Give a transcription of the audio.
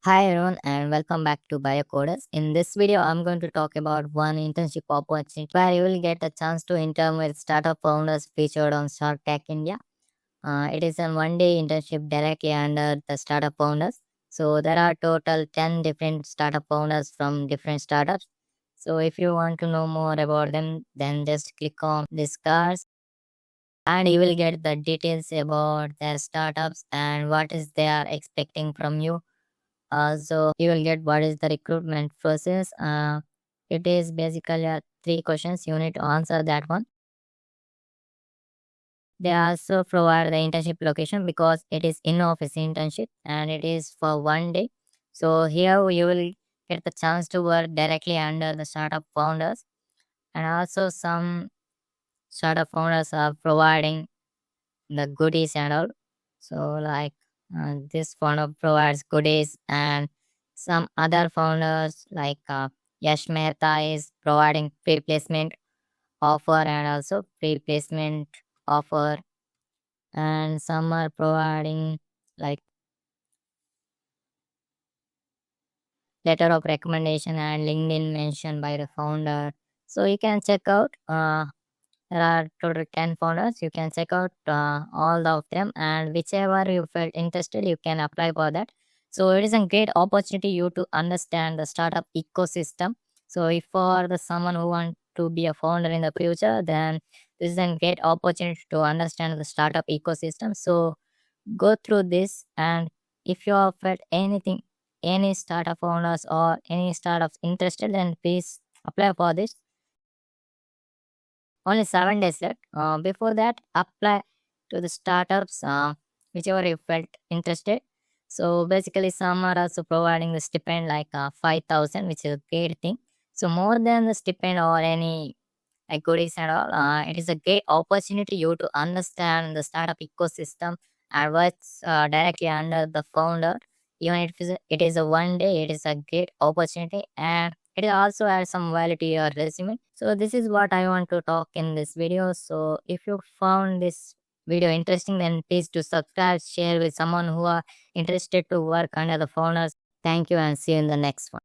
Hi everyone and welcome back to Biocoders. In this video, I'm going to talk about one internship opportunity where you will get a chance to intern with startup founders featured on Shark Tank India. It is a one-day internship directly under the startup founders. So there are total 10 different startup founders from different startups. So if you want to know more about them, then just click on this card and you will get the details about their startups and what is they are expecting from you. So you will get what is the recruitment process. It is basically three questions. You need to answer that one. They also provide the internship location because it is in-office internship and it is for one day. So here you will get the chance to work directly under the startup founders, and also some startup founders are providing the goodies and all. So like this founder provides goodies, and some other founders like Yash Mehta is providing pre-placement offer and also pre-placement offer, and some are providing like letter of recommendation and LinkedIn mention by the founder. So you can check out. There are total 10 founders. You can check out all of them, and whichever you felt interested, you can apply for that. So it is a great opportunity you to understand the startup ecosystem. So if for the someone who want to be a founder in the future, then this is a great opportunity to understand the startup ecosystem. So go through this, and if you have felt anything, any startup owners or any startups interested, then please apply for this. Only 7 days left. Before that, apply to the startups, whichever you felt interested. So basically, some are also providing the stipend like 5,000, which is a great thing. So more than the stipend or any like goodies and all, it is a great opportunity you to understand the startup ecosystem and what's directly under the founder. Even if it is a one day, it is a great opportunity, and it also adds some value to your resume. So this is what I want to talk in this video. So if you found this video interesting, then please do subscribe, share with someone who are interested to work under the founders. Thank you and see you in the next one.